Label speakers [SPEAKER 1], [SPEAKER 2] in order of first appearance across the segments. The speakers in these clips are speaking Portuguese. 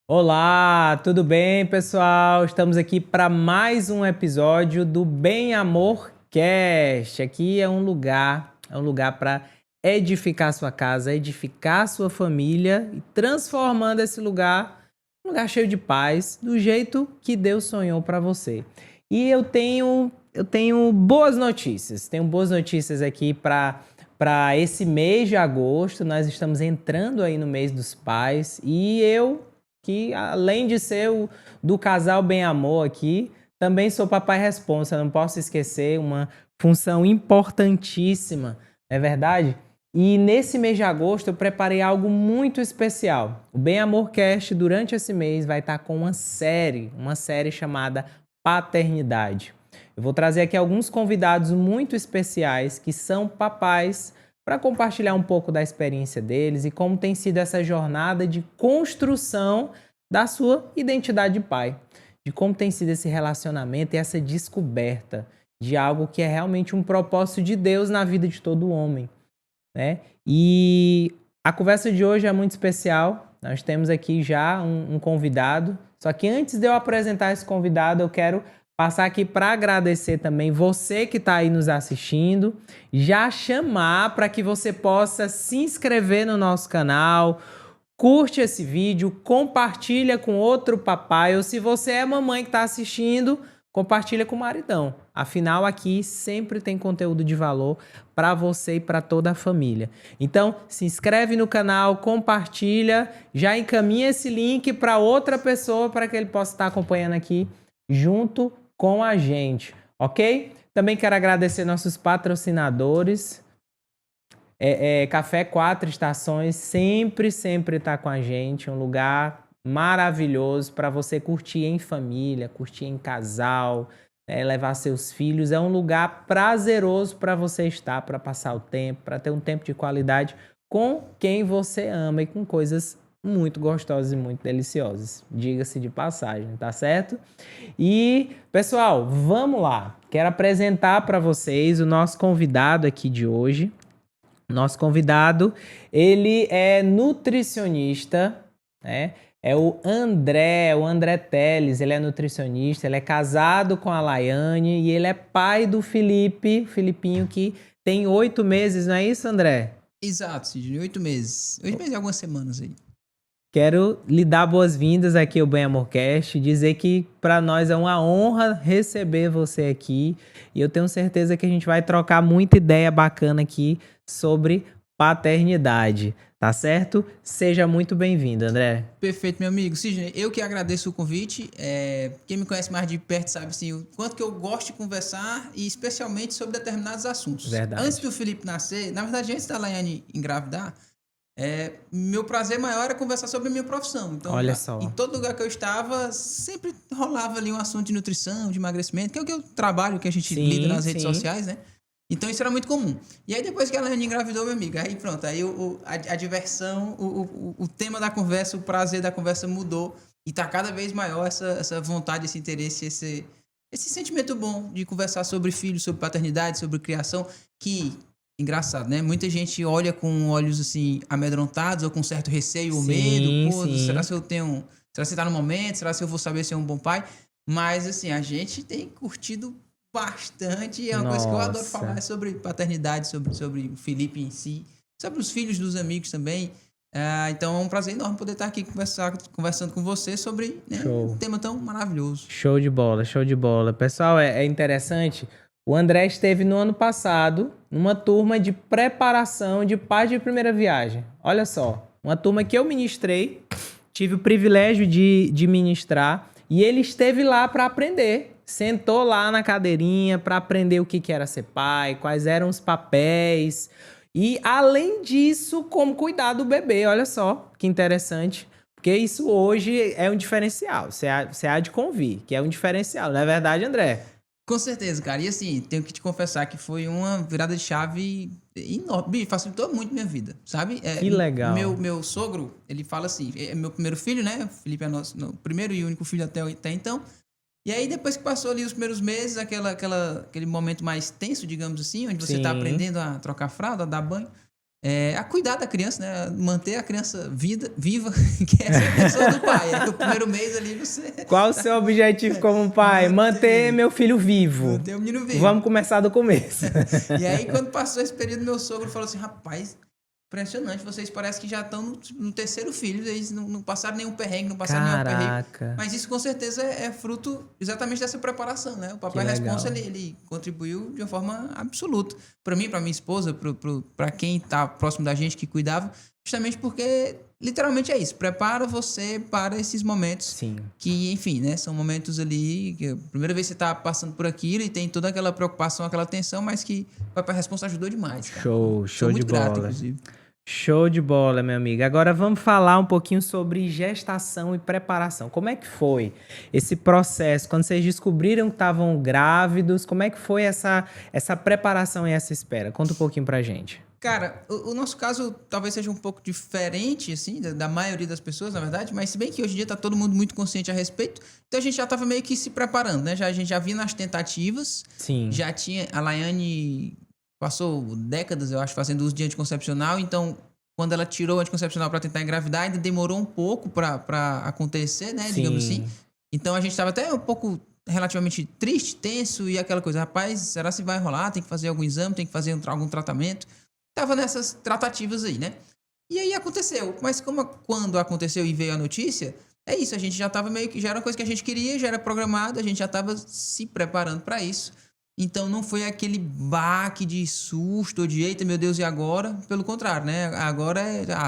[SPEAKER 1] Olá, tudo bem, pessoal? Estamos aqui para mais um episódio do Bem Amor Cast. Aqui é um lugar para edificar sua casa, edificar sua família e transformando esse lugar um lugar cheio de paz, do jeito que Deus sonhou para você. E eu tenho boas notícias. Tenho boas notícias aqui para esse mês de agosto. Nós estamos entrando aí no mês dos pais e que além de ser o do casal Bem Amor aqui, também sou papai responsa, não posso esquecer uma função importantíssima, não é verdade? E nesse mês de agosto eu preparei algo muito especial. O Bem Amor Cast durante esse mês vai estar com uma série chamada Paternidade. Eu vou trazer aqui alguns convidados muito especiais que são papais para compartilhar um pouco da experiência deles e como tem sido essa jornada de construção da sua identidade de pai, de como tem sido esse relacionamento e essa descoberta de algo que é realmente um propósito de Deus na vida de todo homem, né? E a conversa de hoje é muito especial. Nós temos aqui já um convidado. Só que antes de eu apresentar esse convidado, eu quero passar aqui para agradecer também você que está aí nos assistindo, já chamar para que você possa se inscrever no nosso canal, curte esse vídeo, compartilha com outro papai, ou se você é mamãe que está assistindo, compartilha com o maridão. Afinal, aqui sempre tem conteúdo de valor para você e para toda a família. Então, se inscreve no canal, compartilha, já encaminha esse link para outra pessoa para que ele possa estar acompanhando aqui junto com a gente, ok? Também quero agradecer nossos patrocinadores. Café Quatro Estações sempre está com a gente. Um lugar maravilhoso para você curtir em família, curtir em casal, levar seus filhos. É um lugar prazeroso para você estar, para passar o tempo, para ter um tempo de qualidade com quem você ama e com coisas muito gostosas e muito deliciosas. Diga-se de passagem, tá certo? E, pessoal, vamos lá. Quero apresentar para vocês o nosso convidado aqui de hoje. Nosso convidado, ele é nutricionista, né? É o André Teles, ele é nutricionista, ele é casado com a Laiane e ele é pai do Filipinho, que tem 8 meses, não é isso, André?
[SPEAKER 2] Exato, Sidney, 8 meses. 8 meses e algumas semanas aí.
[SPEAKER 1] Quero lhe dar boas-vindas aqui ao Bem Amorcast, dizer que para nós é uma honra receber você aqui e eu tenho certeza que a gente vai trocar muita ideia bacana aqui sobre paternidade, tá certo? Seja muito bem-vindo, André.
[SPEAKER 2] Perfeito, meu amigo. Sidney, eu que agradeço o convite. Quem me conhece mais de perto sabe assim, o quanto que eu gosto de conversar e especialmente sobre determinados assuntos.
[SPEAKER 1] Verdade.
[SPEAKER 2] Antes do Felipe nascer, na verdade, antes da Laiane engravidar, meu prazer maior era conversar sobre a minha profissão. Então,
[SPEAKER 1] olha só.
[SPEAKER 2] Em todo lugar que eu estava, sempre rolava ali um assunto de nutrição, de emagrecimento, que é o que eu trabalho, que a gente lida nas redes sociais, né? Então isso era muito comum. E aí depois que a Laiane engravidou, meu amigo, aí pronto, aí a diversão, o tema da conversa, o prazer da conversa mudou e tá cada vez maior essa vontade, esse interesse, esse sentimento bom de conversar sobre filhos, sobre paternidade, sobre criação, que, engraçado, né? Muita gente olha com olhos assim amedrontados ou com certo receio ou medo. Pô, será se eu tenho... Será que você tá no momento? Será se eu vou saber ser um bom pai? Mas assim, a gente tem curtido bastante, é uma coisa que eu adoro falar sobre paternidade, sobre o Felipe em si, sobre os filhos dos amigos também. Então é um prazer enorme poder estar aqui conversando com você sobre um tema tão maravilhoso.
[SPEAKER 1] Show de bola, show de bola. Pessoal, é interessante. O André esteve no ano passado numa turma de preparação de pais de primeira viagem. Olha só, uma turma que eu ministrei, tive o privilégio de ministrar e ele esteve lá para aprender. Sentou lá na cadeirinha para aprender o que era ser pai, quais eram os papéis. E, além disso, como cuidar do bebê. Olha só, que interessante. Porque isso hoje é um diferencial. Você há de convir, que é um diferencial. Não é verdade, André?
[SPEAKER 2] Com certeza, cara. E assim, tenho que te confessar que foi uma virada de chave enorme. Facilitou muito minha vida, sabe?
[SPEAKER 1] Que legal.
[SPEAKER 2] Meu sogro, ele fala assim, é meu primeiro filho, né? O Felipe é nosso primeiro e único filho até então. E aí, depois que passou ali os primeiros meses, aquele momento mais tenso, digamos assim, onde você tá aprendendo a trocar fralda, a dar banho. a cuidar da criança, né? Manter a criança viva, que essa é a intenção do pai. O primeiro mês ali você...
[SPEAKER 1] Qual o seu objetivo como pai? Manter meu filho vivo.
[SPEAKER 2] Manter o menino vivo.
[SPEAKER 1] Vamos começar do começo.
[SPEAKER 2] E aí, quando passou esse período, meu sogro falou assim, rapaz, impressionante, vocês parecem que já estão no terceiro filho, eles não passaram nenhum perrengue, não passaram nenhum perrengue. Mas isso com certeza é fruto exatamente dessa preparação, né? O Papai Responsa, ele contribuiu de uma forma absoluta. Para mim, para minha esposa, para quem tá próximo da gente, que cuidava, justamente porque literalmente é isso, prepara você para esses momentos.
[SPEAKER 1] Sim.
[SPEAKER 2] Que, enfim, né? São momentos ali que a primeira vez que você tá passando por aquilo e tem toda aquela preocupação, aquela tensão, mas que o Papai Responsa ajudou demais, cara.
[SPEAKER 1] Show de bola.
[SPEAKER 2] Grato, inclusive.
[SPEAKER 1] Show de bola, meu amigo. Agora vamos falar um pouquinho sobre gestação e preparação. Como é que foi esse processo? Quando vocês descobriram que estavam grávidos, como é que foi essa preparação e essa espera? Conta um pouquinho pra gente.
[SPEAKER 2] Cara, o nosso caso talvez seja um pouco diferente, assim, da maioria das pessoas, na verdade, mas se bem que hoje em dia tá todo mundo muito consciente a respeito, então a gente já tava meio que se preparando, né? A gente já vinha nas tentativas.
[SPEAKER 1] Sim.
[SPEAKER 2] Já tinha... A Laiane passou décadas, eu acho, fazendo uso de anticoncepcional, então quando ela tirou o anticoncepcional para tentar engravidar, ainda demorou um pouco para acontecer, né? Sim. Digamos assim. Então a gente tava até um pouco relativamente triste, tenso e aquela coisa, rapaz, será se vai rolar? Tem que fazer algum exame, tem que fazer algum tratamento. Tava nessas tratativas aí, né? E aí aconteceu. Mas quando aconteceu e veio a notícia, é isso, a gente já tava meio que... Já era uma coisa que a gente queria, já era programado, a gente já tava se preparando para isso. Então não foi aquele baque de susto ou de eita, meu Deus, e agora? Pelo contrário, né? Agora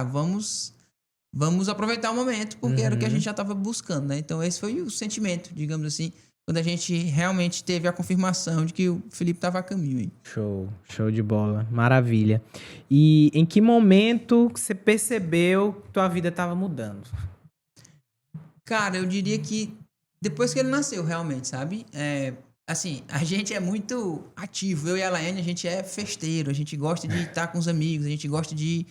[SPEAKER 2] vamos aproveitar o momento, porque era o que a gente já estava buscando, né? Então esse foi o sentimento, digamos assim, quando a gente realmente teve a confirmação de que o Felipe estava a caminho aí.
[SPEAKER 1] Show de bola, maravilha. E em que momento você percebeu que tua vida estava mudando?
[SPEAKER 2] Cara, eu diria que depois que ele nasceu, realmente, sabe? Assim, a gente é muito ativo. Eu e a Laiane, a gente é festeiro. A gente gosta de estar com os amigos. A gente gosta de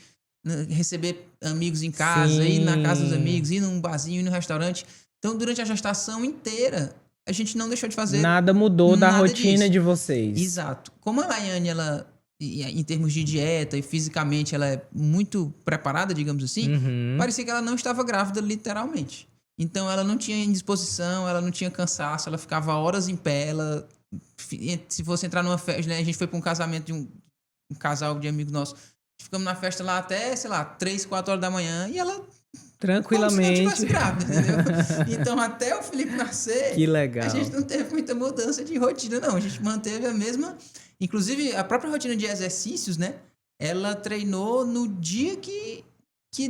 [SPEAKER 2] receber amigos em casa, ir na casa dos amigos, ir num barzinho, ir no restaurante. Então, durante a gestação inteira, a gente não deixou de fazer
[SPEAKER 1] nada mudou da rotina de vocês.
[SPEAKER 2] Exato. Como a Laiane, ela, em termos de dieta e fisicamente, ela é muito preparada, digamos assim, parecia que ela não estava grávida, literalmente. Então, ela não tinha indisposição, ela não tinha cansaço, ela ficava horas em pé, se fosse entrar numa festa, né? A gente foi para um casamento de um casal de amigo nosso, ficamos na festa lá até, sei lá, 3, 4 horas da manhã, e ela...
[SPEAKER 1] Tranquilamente.
[SPEAKER 2] Como se não tivesse grávida, entendeu? Então, até o Felipe nascer...
[SPEAKER 1] Que legal.
[SPEAKER 2] A gente não teve muita mudança de rotina, não. A gente manteve a mesma... Inclusive, a própria rotina de exercícios, né? Ela treinou no dia que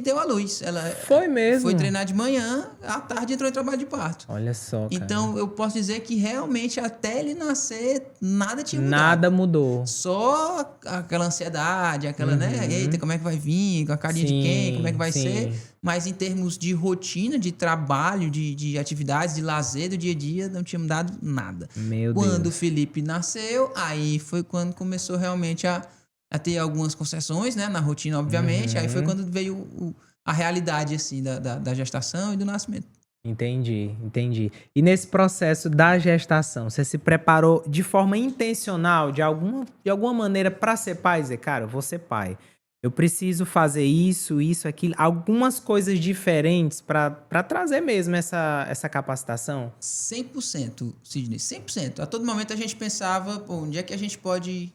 [SPEAKER 2] deu à luz. Ela
[SPEAKER 1] foi mesmo?
[SPEAKER 2] Foi treinar de manhã, à tarde entrou em trabalho de parto.
[SPEAKER 1] Olha só, cara.
[SPEAKER 2] Então, eu posso dizer que realmente até ele nascer, nada tinha mudado.
[SPEAKER 1] Nada mudou.
[SPEAKER 2] Só aquela ansiedade, aquela, né? Eita, como é que vai vir? Com a carinha de quem? Como é que vai ser? Mas em termos de rotina, de trabalho, de atividades, de lazer do dia a dia, não tinha mudado nada.
[SPEAKER 1] Meu Deus.
[SPEAKER 2] Quando o Felipe nasceu, aí foi quando começou realmente a ter algumas concessões, né, na rotina, obviamente. Aí foi quando veio a realidade, assim, da gestação e do nascimento.
[SPEAKER 1] Entendi. E nesse processo da gestação, você se preparou de forma intencional, de alguma maneira, para ser pai? Dizer, cara, eu vou ser pai. Eu preciso fazer isso, aquilo. Algumas coisas diferentes para trazer mesmo essa capacitação?
[SPEAKER 2] 100%, Sidney. 100%. A todo momento a gente pensava, pô, onde é que a gente pode...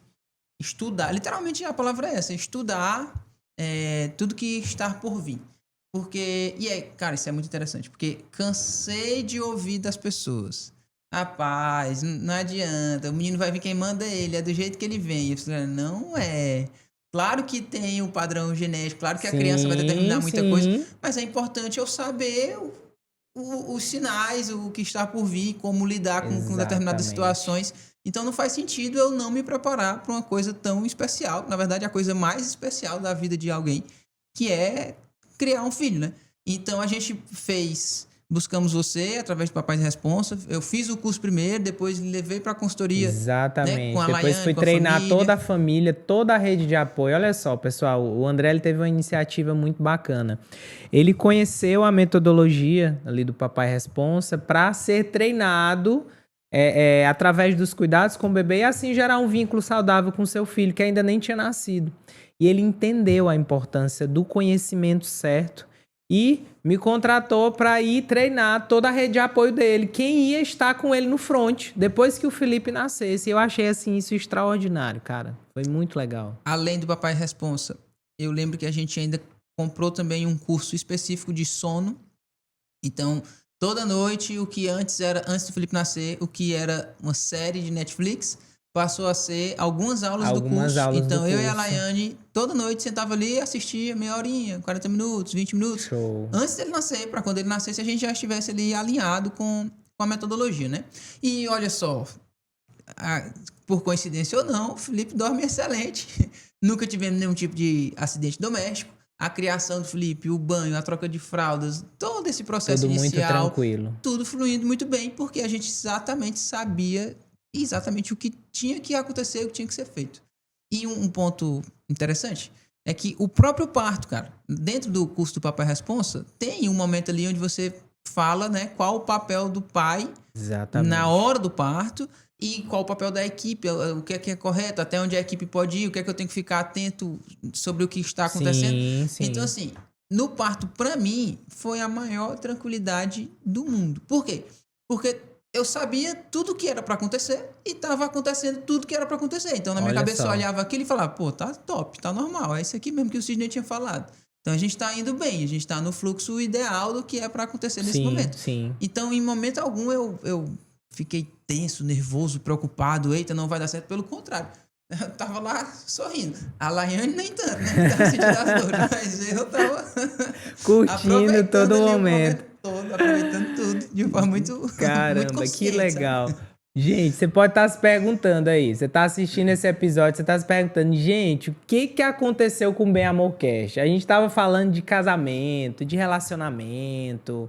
[SPEAKER 2] estudar, literalmente a palavra é essa, estudar tudo que está por vir. Porque, cara, isso é muito interessante, porque cansei de ouvir das pessoas. Rapaz, não adianta, o menino vai vir quem manda ele, é do jeito que ele vem. Eu falei, não é. Claro que tem um padrão genético, claro que a criança vai determinar muita coisa, mas é importante eu saber os sinais, o que está por vir, como lidar com determinadas situações. Então não faz sentido eu não me preparar para uma coisa tão especial. Na verdade, a coisa mais especial da vida de alguém, que é criar um filho, né? Então a gente buscamos você através do Papai Responsa. Eu fiz o curso primeiro, depois levei para a consultoria.
[SPEAKER 1] Exatamente.
[SPEAKER 2] Né, com a
[SPEAKER 1] depois
[SPEAKER 2] Laiane,
[SPEAKER 1] fui treinar toda a família, toda a rede de apoio. Olha só, pessoal, o André ele teve uma iniciativa muito bacana. Ele conheceu a metodologia ali do Papai Responsa para ser treinado através dos cuidados com o bebê e assim gerar um vínculo saudável com seu filho, que ainda nem tinha nascido. e ele entendeu a importância do conhecimento certo e me contratou para ir treinar toda a rede de apoio dele. Quem ia estar com ele no front depois que o Felipe nascesse. Eu achei assim isso extraordinário, cara. Foi muito legal.
[SPEAKER 2] Além do Papai Responsa, eu lembro que a gente ainda comprou também um curso específico de sono. Então, toda noite, o que antes do Felipe nascer, o que era uma série de Netflix, passou a ser algumas aulas do curso. Então, eu e a Laiane, toda noite, sentava ali e assistia meia horinha, 40 minutos, 20 minutos.
[SPEAKER 1] Show.
[SPEAKER 2] Antes dele nascer, para quando ele nascesse, a gente já estivesse ali alinhado com a metodologia, né? E olha só, por coincidência ou não, o Felipe dorme excelente. Nunca tivemos nenhum tipo de acidente doméstico. A criação do Felipe, o banho, a troca de fraldas, todo esse processo
[SPEAKER 1] tudo
[SPEAKER 2] inicial,
[SPEAKER 1] muito tranquilo.
[SPEAKER 2] Tudo fluindo muito bem, porque a gente exatamente sabia exatamente o que tinha que acontecer, o que tinha que ser feito. E um ponto interessante é que o próprio parto, cara, dentro do curso do Papai Responsa, tem um momento ali onde você fala, né, qual o papel do pai na hora do parto e qual o papel da equipe, o que é correto, até onde a equipe pode ir, o que é que eu tenho que ficar atento sobre o que está acontecendo.
[SPEAKER 1] Sim.
[SPEAKER 2] Então, assim, no parto, pra mim, foi a maior tranquilidade do mundo. Por quê? Porque eu sabia tudo o que era pra acontecer e tava acontecendo tudo que era pra acontecer. Então, na minha cabeça, eu olhava aquilo e falava, pô, tá top, tá normal, é isso aqui mesmo que o Sidney tinha falado. Então, a gente tá indo bem, a gente tá no fluxo ideal do que é pra acontecer nesse momento.
[SPEAKER 1] Sim.
[SPEAKER 2] Então, em momento algum, eu fiquei tenso, nervoso, preocupado. Eita, não vai dar certo. Pelo contrário, eu tava lá sorrindo. A Laiane nem tanto, né? Tava sentindo as dores, mas eu tava
[SPEAKER 1] curtindo todo o momento
[SPEAKER 2] todo, aproveitando tudo de forma muito
[SPEAKER 1] caramba,
[SPEAKER 2] muito
[SPEAKER 1] que legal.
[SPEAKER 2] Sabe?
[SPEAKER 1] Gente, você pode estar se perguntando aí, você está assistindo esse episódio, você está se perguntando, gente, o que aconteceu com o Bem Amor Cast? A gente estava falando de casamento, de relacionamento.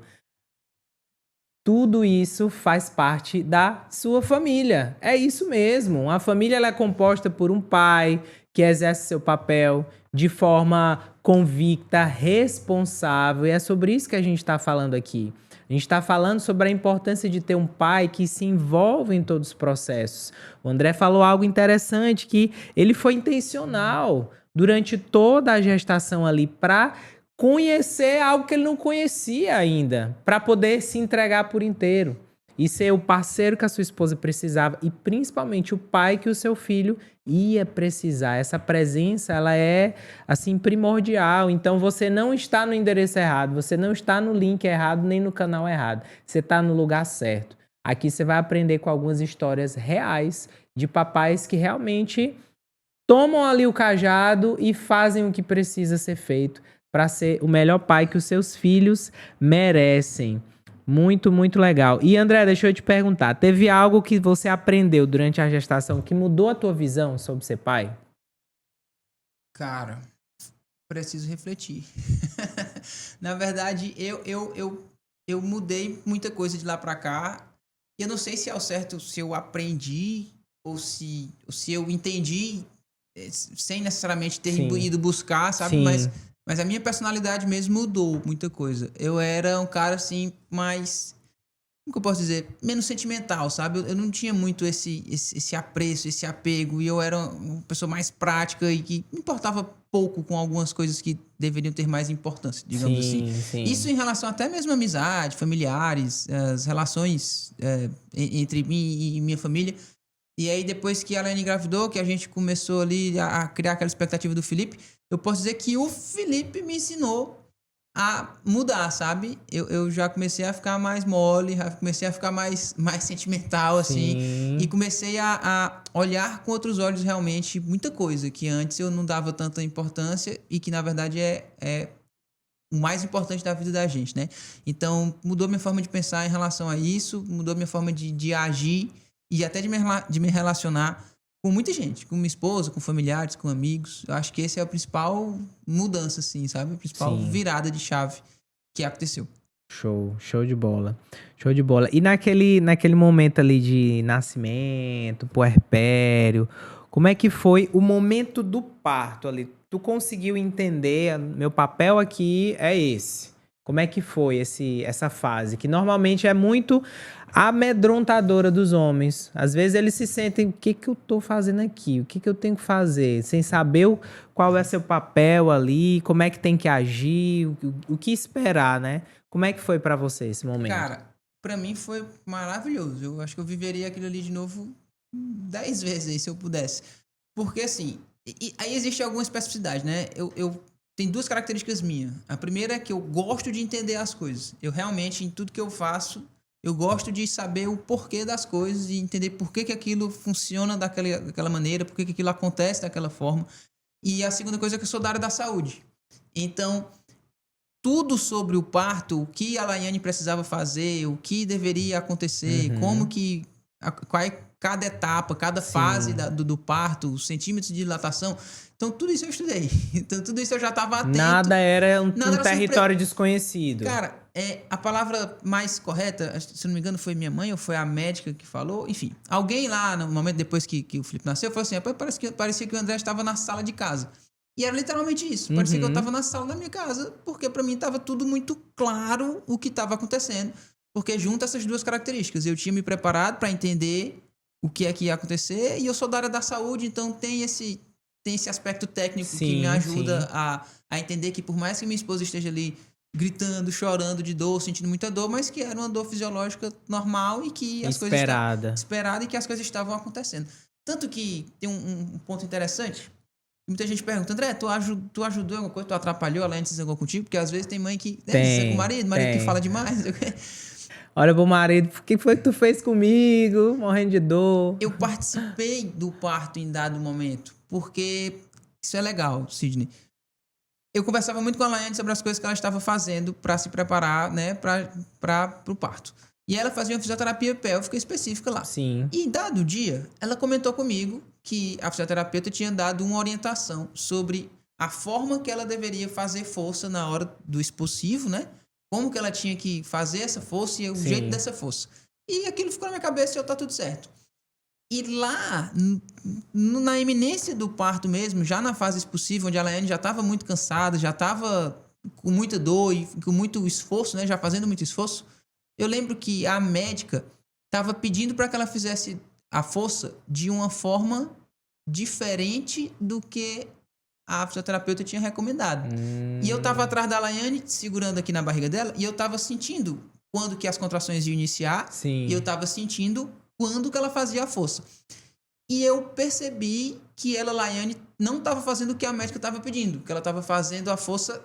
[SPEAKER 1] Tudo isso faz parte da sua família. É isso mesmo. A família ela é composta por um pai que exerce seu papel de forma convicta, responsável. E é sobre isso que a gente está falando aqui. A gente está falando sobre a importância de ter um pai que se envolve em todos os processos. O André falou algo interessante, que ele foi intencional durante toda a gestação ali para conhecer algo que ele não conhecia ainda, para poder se entregar por inteiro e ser o parceiro que a sua esposa precisava e principalmente o pai que o seu filho ia precisar. Essa presença, ela é assim primordial. Então você não está no endereço errado, você não está no link errado nem no canal errado. Você está no lugar certo. Aqui você vai aprender com algumas histórias reais de papais que realmente tomam ali o cajado e fazem o que precisa ser feito para ser o melhor pai que os seus filhos merecem. Muito, muito legal. E André, deixa eu te perguntar, teve algo que você aprendeu durante a gestação que mudou a tua visão sobre ser pai?
[SPEAKER 2] Cara, preciso refletir. Na verdade, eu mudei muita coisa de lá pra cá. E eu não sei se ao certo se eu aprendi ou se eu entendi sem necessariamente ter ido buscar, sabe? Mas a minha personalidade mesmo mudou muita coisa. Eu era um cara, assim, mais... Como que eu posso dizer? Menos sentimental, sabe? Eu não tinha muito esse apreço, esse apego. E eu era uma pessoa mais prática e que me importava pouco com algumas coisas que deveriam ter mais importância, digamos assim.
[SPEAKER 1] Sim.
[SPEAKER 2] Isso em relação até mesmo à amizade, familiares, as relações entre mim e minha família. E aí, depois que a Elaine engravidou, que a gente começou ali a criar aquela expectativa do Felipe, eu posso dizer que o Felipe me ensinou a mudar, sabe? Eu já comecei a ficar mais mole, já comecei a ficar mais sentimental, assim.
[SPEAKER 1] Sim.
[SPEAKER 2] E comecei a olhar com outros olhos realmente muita coisa que antes eu não dava tanta importância e que, na verdade, é o mais importante da vida da gente, né? Então, mudou minha forma de pensar em relação a isso, mudou minha forma de agir e até de me relacionar com muita gente, com minha esposa, com familiares, com amigos. Eu acho que esse é a principal mudança, assim, sabe? A principal virada de chave que aconteceu.
[SPEAKER 1] Show de bola. Show de bola. E naquele momento ali de nascimento, puerpério, como é que foi o momento do parto ali? Tu conseguiu entender, meu papel aqui é esse. Como é que foi essa fase? Que normalmente é muito amedrontadora dos homens. Às vezes eles se sentem, o que que eu tô fazendo aqui? O que que eu tenho que fazer? Sem saber qual é seu papel ali, como é que tem que agir, o que esperar, né? Como é que foi pra você esse momento?
[SPEAKER 2] Cara, pra mim foi maravilhoso. Eu acho que eu viveria aquilo ali de novo 10 vezes aí, se eu pudesse. Porque, assim, aí existe alguma especificidade, né? Tem duas características minhas. A primeira é que eu gosto de entender as coisas. Eu realmente, em tudo que eu faço, eu gosto de saber o porquê das coisas e entender por que aquilo funciona daquela maneira, por que aquilo acontece daquela forma. E a segunda coisa é que eu sou da área da saúde. Então, tudo sobre o parto, o que a Laiane precisava fazer, o que deveria acontecer, como que qual é cada etapa, cada fase do parto, os centímetros de dilatação. Então, tudo isso eu estudei. Então, tudo isso eu já estava atento.
[SPEAKER 1] Nada era um território desconhecido.
[SPEAKER 2] Cara, a palavra mais correta, se não me engano, foi minha mãe ou foi a médica que falou. Enfim, alguém lá, no momento depois que o Felipe nasceu, falou assim, parecia que o André estava na sala de casa. E era literalmente isso. Parecia que eu estava na sala da minha casa, porque para mim estava tudo muito claro o que estava acontecendo. Porque junta essas duas características. Eu tinha me preparado para entender o que é que ia acontecer e eu sou da área da saúde, então tem esse aspecto técnico que me ajuda a entender que por mais que minha esposa esteja ali gritando, chorando de dor, sentindo muita dor, mas que era uma dor fisiológica normal e que as coisas esperada e que as coisas estavam acontecendo. Tanto que tem um ponto interessante. Muita gente pergunta, André, tu ajudou em alguma coisa? Tu atrapalhou ela antes de algo contigo? Porque às vezes tem mãe que... Você é com o marido que fala demais.
[SPEAKER 1] Olha pro marido, o que foi que tu fez comigo? Morrendo de dor.
[SPEAKER 2] Eu participei do parto em dado momento, porque isso é legal, Sidney. Eu conversava muito com a Laiane sobre as coisas que ela estava fazendo para se preparar, né, para o parto. E ela fazia uma fisioterapia pélvica específica lá.
[SPEAKER 1] Sim.
[SPEAKER 2] E dado dia, ela comentou comigo que a fisioterapeuta tinha dado uma orientação sobre a forma que ela deveria fazer força na hora do expulsivo, né? Como que ela tinha que fazer essa força e o jeito dessa força. E aquilo ficou na minha cabeça e tá tudo certo. E lá, na iminência do parto mesmo, já na fase expulsiva, onde a Laiane já estava muito cansada, já estava com muita dor e com muito esforço, né? Já fazendo muito esforço. Eu lembro que a médica estava pedindo para que ela fizesse a força de uma forma diferente do que a fisioterapeuta tinha recomendado. E eu estava atrás da Laiane, segurando aqui na barriga dela, e eu estava sentindo quando que as contrações iam iniciar, e eu estava sentindo quando que ela fazia a força. E eu percebi que ela, Laiane, não estava fazendo o que a médica estava pedindo, que ela estava fazendo a força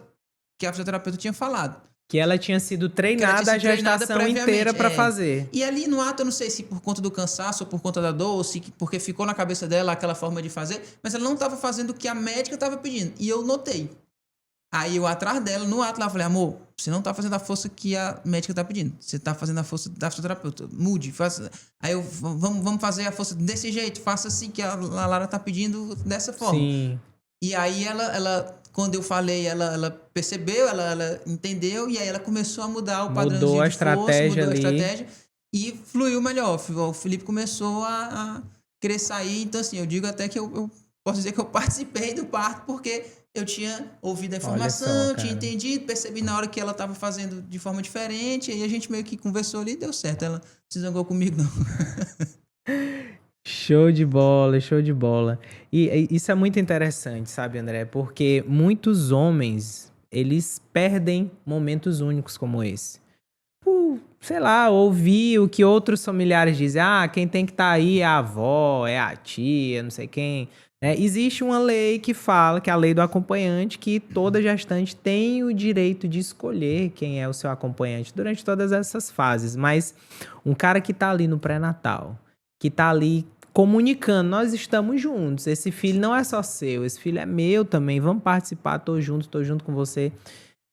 [SPEAKER 2] que a fisioterapeuta tinha falado.
[SPEAKER 1] Que ela tinha sido treinada a gestação inteira para fazer.
[SPEAKER 2] E ali no ato, eu não sei se por conta do cansaço ou por conta da dor, ou se porque ficou na cabeça dela aquela forma de fazer, mas ela não estava fazendo o que a médica estava pedindo. E eu notei. Aí eu atrás dela, no ato lá, eu falei, amor, você não está fazendo a força que a médica está pedindo. Você está fazendo a força da fisioterapeuta. Mude, faça. Aí vamos fazer a força desse jeito, faça assim que a Lara está pedindo dessa forma.
[SPEAKER 1] Sim.
[SPEAKER 2] E aí ela quando eu falei, ela percebeu, ela entendeu, e aí ela começou a mudar o padrãozinho
[SPEAKER 1] mudou a
[SPEAKER 2] de força, mudou a
[SPEAKER 1] ali.
[SPEAKER 2] estratégia, e fluiu melhor. O Felipe começou a querer sair, então assim, eu digo até que eu posso dizer que eu participei do parto, porque eu tinha ouvido a informação, tinha entendido, percebi na hora que ela estava fazendo de forma diferente, aí a gente meio que conversou ali e deu certo. Ela não se zangou comigo, não.
[SPEAKER 1] Show de bola, show de bola. E isso é muito interessante, sabe, André? Porque muitos homens, eles perdem momentos únicos como esse. Por, sei lá, ouvir o que outros familiares dizem. Ah, quem tem que estar aí é a avó, é a tia, não sei quem. Existe uma lei que fala, que é a lei do acompanhante, que toda gestante tem o direito de escolher quem é o seu acompanhante durante todas essas fases. Mas um cara que tá ali no pré-natal, que tá ali comunicando, nós estamos juntos, esse filho não é só seu, esse filho é meu também, vamos participar, tô junto com você.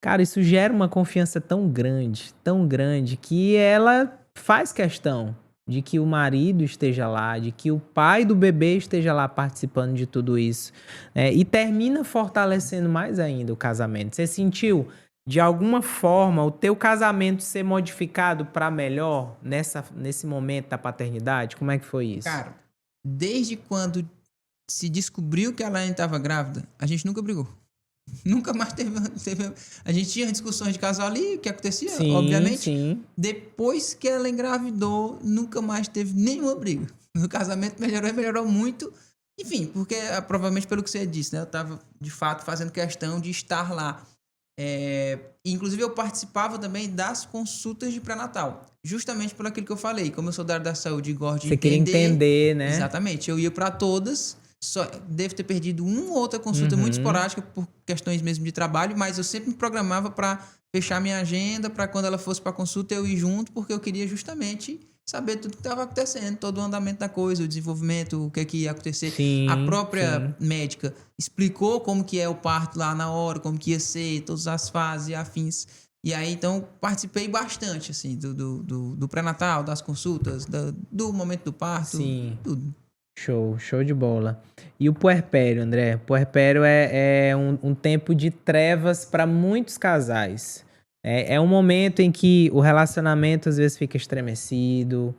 [SPEAKER 1] Cara, isso gera uma confiança tão grande, que ela faz questão de que o marido esteja lá, de que o pai do bebê esteja lá participando de tudo isso, e termina fortalecendo mais ainda o casamento. Você sentiu, de alguma forma, o teu casamento ser modificado para melhor nesse momento da paternidade? Como é que foi isso?
[SPEAKER 2] Cara, desde quando se descobriu que a Laiane estava grávida, a gente nunca brigou. Nunca mais teve. A gente tinha discussões de casal ali, o que acontecia,
[SPEAKER 1] Sim,
[SPEAKER 2] obviamente.
[SPEAKER 1] sim.
[SPEAKER 2] Depois que ela engravidou, nunca mais teve nenhuma briga. O casamento melhorou muito. Enfim, porque provavelmente pelo que você disse, né? Eu tava, de fato, fazendo questão de estar lá. Inclusive, eu participava também das consultas de pré-natal. Justamente por aquilo que eu falei. Como eu sou da área da saúde e gosto de
[SPEAKER 1] Você queria entender, né?
[SPEAKER 2] Exatamente. Eu ia para todas. Só devo ter perdido uma ou outra consulta muito esporádica por questões mesmo de trabalho, mas eu sempre me programava para fechar minha agenda para quando ela fosse para consulta eu ir junto, porque eu queria justamente saber tudo que estava acontecendo, todo o andamento da coisa, o desenvolvimento, o que é que ia acontecer. A própria médica explicou como que é o parto lá na hora, como que ia ser, todas as fases e afins. E aí, então, participei bastante, assim, do pré-natal, das consultas, do momento do parto, tudo.
[SPEAKER 1] Show de bola. E o puerpério, André? O puerpério é um tempo de trevas para muitos casais. É um momento em que o relacionamento às vezes fica estremecido,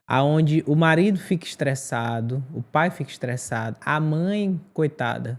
[SPEAKER 1] aonde o marido fica estressado, o pai fica estressado, a mãe, coitada,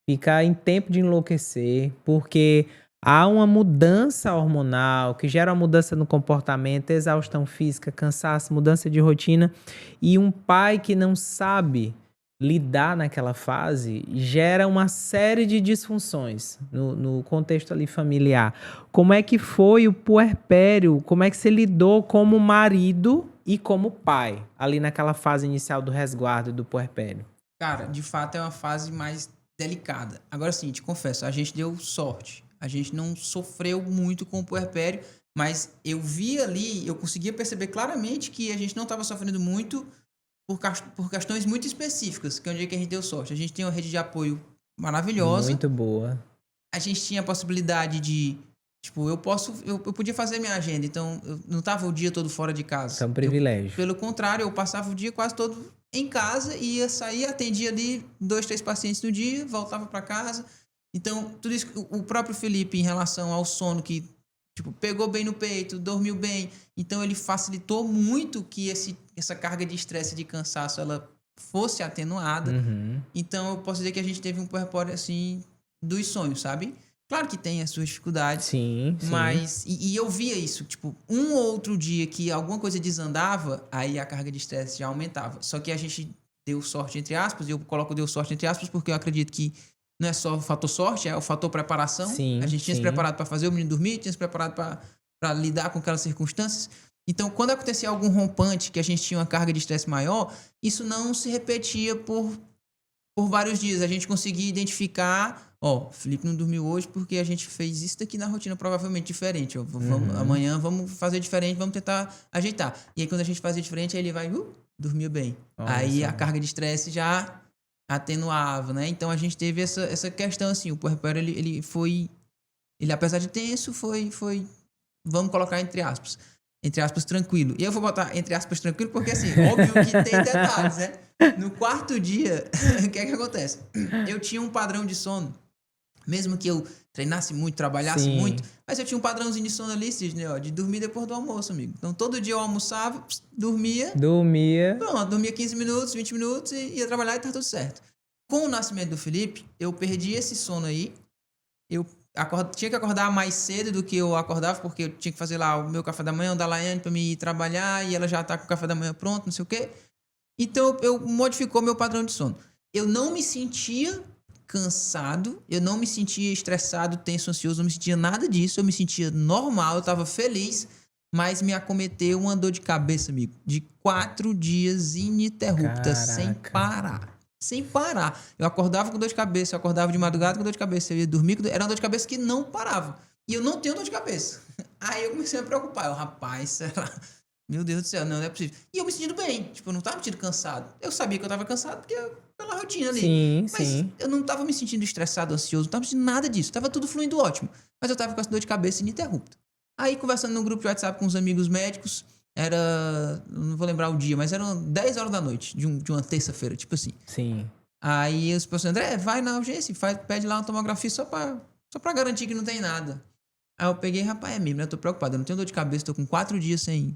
[SPEAKER 1] fica em tempo de enlouquecer, porque há uma mudança hormonal que gera uma mudança no comportamento, exaustão física, cansaço, mudança de rotina. E um pai que não sabe lidar naquela fase gera uma série de disfunções no contexto ali familiar. Como é que foi o puerpério? Como é que você lidou como marido e como pai ali naquela fase inicial do resguardo do puerpério?
[SPEAKER 2] Cara, de fato é uma fase mais delicada. Agora sim, te confesso, a gente deu sorte. A gente não sofreu muito com o puerpério, mas eu vi ali, eu conseguia perceber claramente que a gente não estava sofrendo muito por questões muito específicas, que é onde é que a gente deu sorte. A gente tem uma rede de apoio maravilhosa.
[SPEAKER 1] Muito boa.
[SPEAKER 2] A gente tinha a possibilidade de, tipo, eu podia fazer minha agenda, então eu não tava o dia todo fora de casa.
[SPEAKER 1] Isso é um privilégio.
[SPEAKER 2] Pelo contrário, eu passava o dia quase todo em casa, ia sair, atendia ali 2, 3 pacientes no dia, voltava para casa. Então, tudo isso, o próprio Felipe, em relação ao sono, que tipo, pegou bem no peito, dormiu bem. Então, ele facilitou muito que essa carga de estresse e de cansaço ela fosse atenuada. Então, eu posso dizer que a gente teve um puerpério, assim, dos sonhos, sabe? Claro que tem as suas dificuldades.
[SPEAKER 1] Sim.
[SPEAKER 2] Mas... E eu via isso. Tipo, um ou outro dia que alguma coisa desandava, aí a carga de estresse já aumentava. Só que a gente deu sorte, entre aspas. E eu coloco deu sorte, entre aspas, porque eu acredito que não é só o fator sorte, é o fator preparação. A gente tinha se preparado para fazer o menino dormir, tinha se preparado para lidar com aquelas circunstâncias. Então, quando acontecia algum rompante, que a gente tinha uma carga de estresse maior, isso não se repetia por vários dias. A gente conseguia identificar, o Felipe não dormiu hoje porque a gente fez isso daqui na rotina provavelmente diferente. Amanhã vamos fazer diferente, vamos tentar ajeitar. E aí, quando a gente fazia diferente, aí ele vai, dormiu bem. Aí a carga de estresse já atenuava, né? Então, a gente teve essa questão, assim, o puerpério, ele foi, apesar de tenso, foi, vamos colocar entre aspas, tranquilo. E eu vou botar entre aspas tranquilo porque, assim, óbvio que tem detalhes, né? No quarto dia, o que é que acontece? Eu tinha um padrão de sono, mesmo que eu treinasse muito, trabalhasse muito, mas eu tinha um padrãozinho de sono ali, Sidney, de dormir depois do almoço, amigo. Então, todo dia eu almoçava, dormia. Pronto, dormia 15 minutos, 20 minutos e ia trabalhar e tá tudo certo. Com o nascimento do Felipe, eu perdi esse sono aí. Eu tinha que acordar mais cedo do que eu acordava, porque eu tinha que fazer lá o meu café da manhã, o da Laiane pra me ir trabalhar, e ela já tá com o café da manhã pronto, não sei o quê. Então, eu modificou meu padrão de sono. Eu não me sentia cansado, eu não me sentia estressado, tenso, ansioso, não me sentia nada disso, eu me sentia normal, eu tava feliz, mas me acometeu uma dor de cabeça, amigo, de 4 dias ininterruptas, sem parar. Sem parar. Eu acordava com dor de cabeça, eu acordava de madrugada com dor de cabeça, eu ia dormir com era uma dor de cabeça que não parava. E eu não tenho dor de cabeça. Aí eu comecei a me preocupar. Rapaz, será? Meu Deus do céu, não é possível. E eu me sentindo bem. Tipo, eu não tava me sentindo cansado. Eu sabia que eu tava cansado pela rotina ali. Mas eu não tava me sentindo estressado, ansioso, não tava me sentindo nada disso. Tava tudo fluindo ótimo. Mas eu tava com essa dor de cabeça ininterrupta. Aí, conversando no grupo de WhatsApp com uns amigos médicos, não vou lembrar o dia, mas eram 10 horas da noite, de uma terça-feira, tipo assim. Aí os professores, André, vai na urgência, pede lá uma tomografia só pra garantir que não tem nada. Aí eu peguei, rapaz, é mesmo, né? Eu tô preocupado, eu não tenho dor de cabeça, tô com 4 dias sem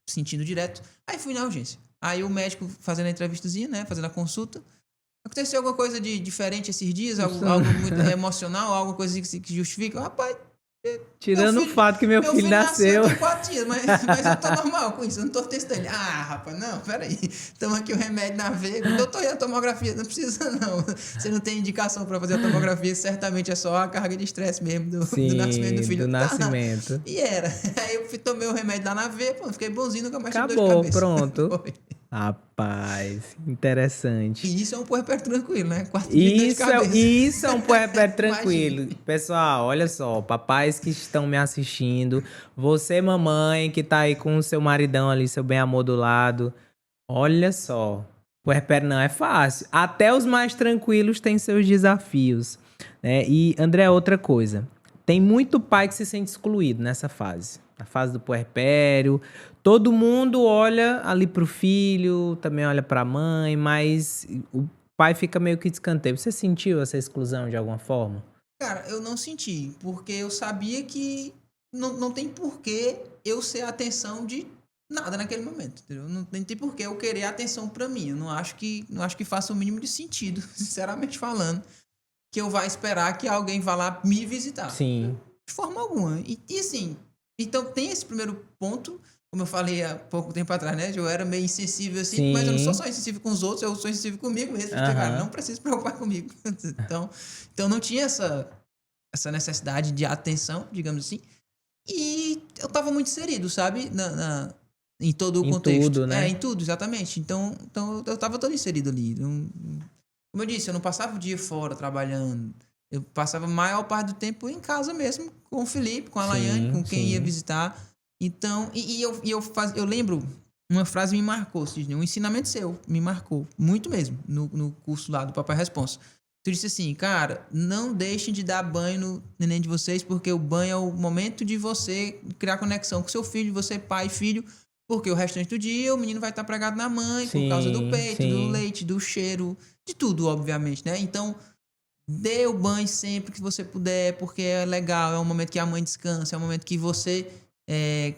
[SPEAKER 2] sentindo direto. Aí fui na urgência. Aí o médico fazendo a entrevistazinha, né? Fazendo a consulta. Aconteceu alguma coisa de diferente esses dias? Algo muito emocional? Alguma coisa que justifica? Rapaz,
[SPEAKER 1] tirando o fato que meu filho nasceu.
[SPEAKER 2] Tem 4 dias, mas eu tô normal com isso, eu não tô testando. Ah, rapaz, não, peraí. Toma aqui o remédio na veia. Doutor, e a tomografia? Não precisa, não. Você não tem indicação pra fazer a tomografia, certamente é só a carga de estresse mesmo do nascimento do filho.
[SPEAKER 1] Do nascimento.
[SPEAKER 2] E era. Aí eu tomei o remédio lá na veia, pô, fiquei bonzinho, nunca mais tive dor de
[SPEAKER 1] Acabou,
[SPEAKER 2] cabeça.
[SPEAKER 1] pronto.
[SPEAKER 2] Foi.
[SPEAKER 1] Rapaz, interessante.
[SPEAKER 2] E isso é um puerpério tranquilo, né? 4 dias de dor de cabeça.
[SPEAKER 1] Isso é um puerpério tranquilo. Pessoal, olha só, papais que estão me assistindo, você mamãe que tá aí com o seu maridão ali, seu bem-amor do lado, olha só, puerpério não é fácil. Até os mais tranquilos têm seus desafios, né? E, André, outra coisa, tem muito pai que se sente excluído nessa fase. A fase do puerpério, todo mundo olha ali pro filho, também olha pra mãe, mas o pai fica meio que de escanteio. Você sentiu essa exclusão de alguma forma?
[SPEAKER 2] Cara, eu não senti, porque eu sabia que não tem porquê eu ser a atenção de nada naquele momento, entendeu? Não tem porquê eu querer atenção pra mim. Eu não acho que faça o mínimo de sentido, sinceramente falando, que eu vá esperar que alguém vá lá me visitar.
[SPEAKER 1] Sim.
[SPEAKER 2] De forma alguma. E assim, então tem esse primeiro ponto, como eu falei há pouco tempo atrás, né? Eu era meio insensível assim,
[SPEAKER 1] Sim.
[SPEAKER 2] mas eu não sou só insensível com os outros, eu sou insensível comigo mesmo. Cara, não preciso se preocupar comigo. Então não tinha essa necessidade de atenção, digamos assim. E eu tava muito inserido, sabe? Em todo o contexto.
[SPEAKER 1] Tudo, né?
[SPEAKER 2] Em tudo, exatamente. Então eu tava todo inserido ali. Como eu disse, eu não passava o dia fora trabalhando. Eu passava a maior parte do tempo em casa mesmo, com o Felipe, com a Laiane, com quem ia visitar. Então, eu lembro, uma frase me marcou, Sidney, um ensinamento seu me marcou, muito mesmo, no curso lá do Papai Responsa. Tu disse assim, cara, não deixem de dar banho no neném de vocês, porque o banho é o momento de você criar conexão com seu filho, você pai e filho, porque o restante do dia o menino vai estar pregado na mãe, por causa do peito, do leite, do cheiro, de tudo, obviamente, né? Então, dê o banho sempre que você puder, porque é legal, é um momento que a mãe descansa, é um momento que você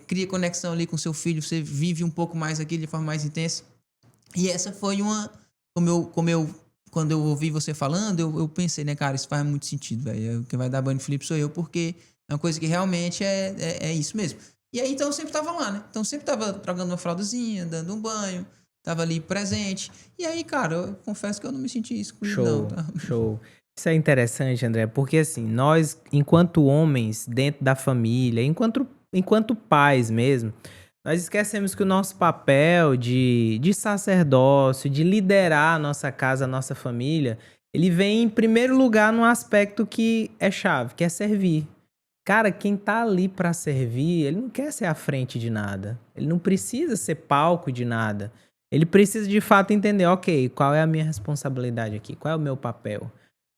[SPEAKER 2] cria conexão ali com seu filho, você vive um pouco mais aquilo de forma mais intensa. E essa foi quando eu ouvi você falando, eu pensei, né, cara, isso faz muito sentido, velho. Quem vai dar banho no Felipe sou eu, porque é uma coisa que realmente é isso mesmo. E aí, então, eu sempre tava lá, né? Então, sempre tava trocando uma fraldazinha, dando um banho, tava ali presente. E aí, cara, eu confesso que eu não me senti excluído, não, tá?
[SPEAKER 1] Show. Isso é interessante, André, porque assim, nós, enquanto homens, dentro da família, enquanto pais mesmo, nós esquecemos que o nosso papel de sacerdócio, de liderar a nossa casa, a nossa família, ele vem em primeiro lugar num aspecto que é chave, que é servir. Cara, quem tá ali pra servir, ele não quer ser à frente de nada. Ele não precisa ser palco de nada. Ele precisa de fato entender, ok, qual é a minha responsabilidade aqui? Qual é o meu papel?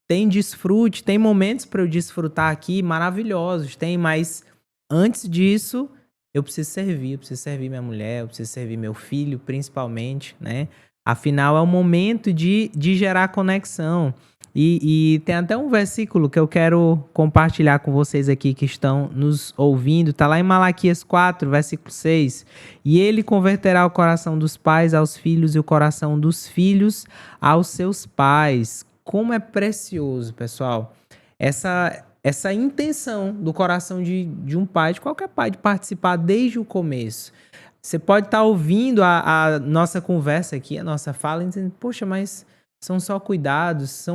[SPEAKER 1] Tem desfrute, tem momentos para eu desfrutar aqui maravilhosos, tem, mas antes disso, eu preciso servir minha mulher, eu preciso servir meu filho, principalmente, né? Afinal, é o momento de gerar conexão. E tem até um versículo que eu quero compartilhar com vocês aqui que estão nos ouvindo. Tá lá em Malaquias 4, versículo 6. E ele converterá o coração dos pais aos filhos e o coração dos filhos aos seus pais. Como é precioso, pessoal, essa intenção do coração de um pai, de qualquer pai, de participar desde o começo. Você pode estar ouvindo a nossa conversa aqui, a nossa fala, e dizendo, poxa, mas são só cuidados,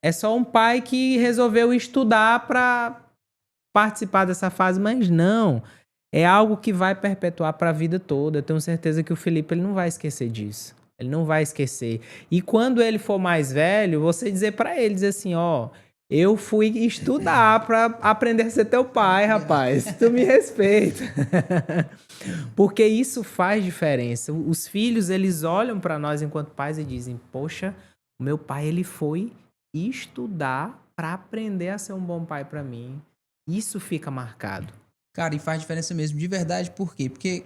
[SPEAKER 1] é só um pai que resolveu estudar para participar dessa fase, mas não. É algo que vai perpetuar para a vida toda. Eu tenho certeza que o Felipe ele não vai esquecer disso. Ele não vai esquecer. E quando ele for mais velho, você dizer para ele, dizer assim, ó, eu fui estudar para aprender a ser teu pai, rapaz. Tu me respeita. Porque isso faz diferença. Os filhos, eles olham para nós enquanto pais e dizem, poxa, o meu pai, ele foi estudar para aprender a ser um bom pai para mim. Isso fica marcado.
[SPEAKER 2] Cara, e faz diferença mesmo, de verdade. Por quê? Porque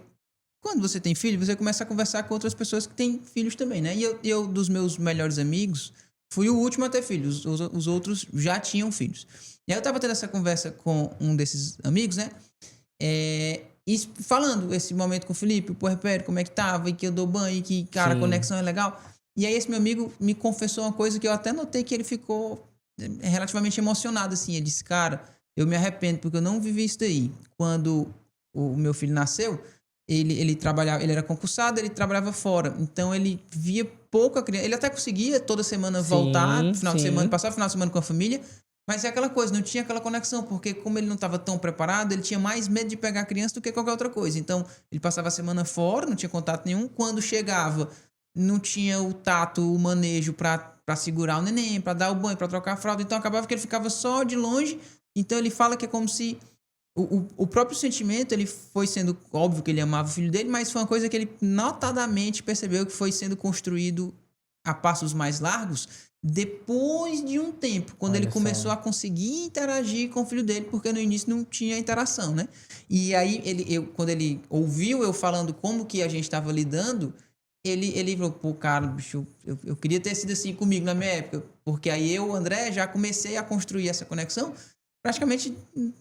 [SPEAKER 2] quando você tem filho, você começa a conversar com outras pessoas que têm filhos também, né? E eu dos meus melhores amigos, fui o último a ter filhos. Os outros já tinham filhos. E aí eu tava tendo essa conversa com um desses amigos, né? E falando esse momento com o Felipe, o puerpério, como é que tava, e que eu dou banho, e que, cara, a conexão é legal. E aí esse meu amigo me confessou uma coisa que eu até notei que ele ficou relativamente emocionado, assim. Ele disse, cara, eu me arrependo porque eu não vivi isso daí. Quando o meu filho nasceu, ele trabalhava, ele era concursado, ele trabalhava fora. Então ele via pouca criança. Ele até conseguia toda semana voltar, final de semana, passar o final de semana com a família. Mas é aquela coisa, não tinha aquela conexão, porque como ele não estava tão preparado, ele tinha mais medo de pegar a criança do que qualquer outra coisa. Então, ele passava a semana fora, não tinha contato nenhum. Quando chegava, não tinha o tato, o manejo para segurar o neném, para dar o banho, para trocar a fralda. Então, acabava que ele ficava só de longe. Então, ele fala que é como se o próprio sentimento, ele foi sendo... Óbvio que ele amava o filho dele, mas foi uma coisa que ele notadamente percebeu que foi sendo construído a passos mais largos depois de um tempo, quando ele começou a conseguir interagir com o filho dele, porque no início não tinha interação, né? E aí, quando ele ouviu eu falando como que a gente estava lidando, ele falou, pô, cara, bicho, eu queria ter sido assim comigo na minha época, porque aí eu, André, já comecei a construir essa conexão praticamente,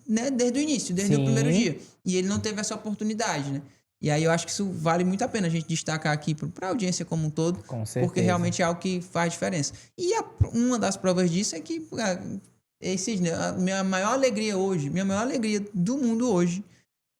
[SPEAKER 2] né, desde o início, desde o primeiro dia. E ele não teve essa oportunidade, né? E aí eu acho que isso vale muito a pena a gente destacar aqui para a audiência como um todo, porque realmente é algo que faz diferença. E uma das provas disso é que a minha maior alegria hoje, minha maior alegria do mundo hoje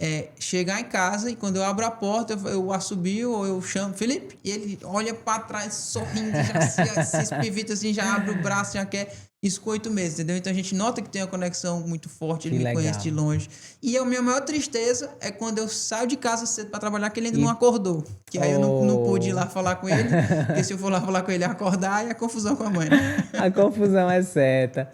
[SPEAKER 2] é chegar em casa e quando eu abro a porta, eu assobio ou eu chamo Felipe, e ele olha para trás sorrindo, já se espivita assim, já abre o braço, já quer... Isso com 8 meses, entendeu? Então a gente nota que tem uma conexão muito forte, ele me conhece de longe. E a minha maior tristeza é quando eu saio de casa cedo pra trabalhar, que ele ainda não acordou. Que aí eu não pude ir lá falar com ele, porque se eu for lá falar com ele acordar, é confusão com a mãe, né?
[SPEAKER 1] A confusão é certa.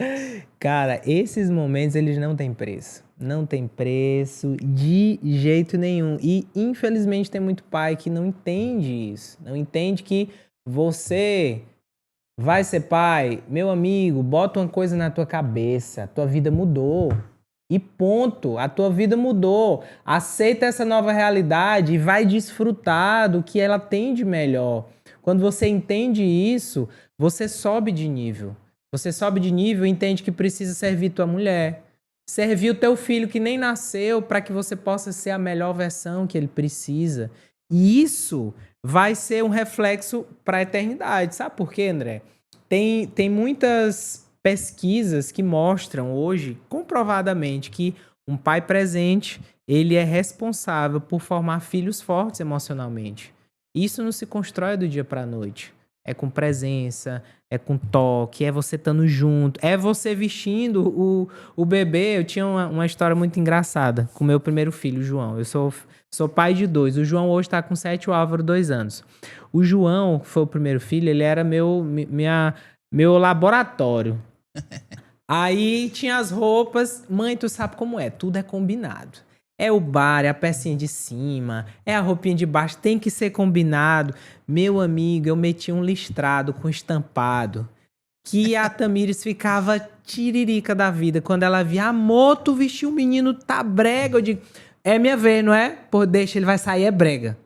[SPEAKER 1] Cara, esses momentos, eles não têm preço. Não tem preço de jeito nenhum. E, infelizmente, tem muito pai que não entende isso. Não entende que você... vai ser pai, meu amigo, bota uma coisa na tua cabeça, tua vida mudou. E ponto, a tua vida mudou. Aceita essa nova realidade e vai desfrutar do que ela tem de melhor. Quando você entende isso, você sobe de nível. Você sobe de nível e entende que precisa servir tua mulher, servir o teu filho que nem nasceu para que você possa ser a melhor versão que ele precisa. E isso vai ser um reflexo para a eternidade. Sabe por quê, André? Tem muitas pesquisas que mostram hoje, comprovadamente, que um pai presente, ele é responsável por formar filhos fortes emocionalmente. Isso não se constrói do dia para a noite. É com presença, é com toque, é você estando junto, é você vestindo o bebê. Eu tinha uma história muito engraçada com o meu primeiro filho, o João. Eu sou pai de 2. O João hoje está com 7, o Álvaro 2 anos. O João, que foi o primeiro filho, ele era meu laboratório. Aí tinha as roupas. Mãe, tu sabe como é, tudo é combinado. É o bar, é a pecinha de cima, é a roupinha de baixo, tem que ser combinado. Meu amigo, eu meti um listrado com estampado que a Tamires ficava tiririca da vida. Quando ela via, amor, tu vestiu o menino, tá brega. Eu digo, é minha vez, não é? Pô, deixa, ele vai sair, é brega.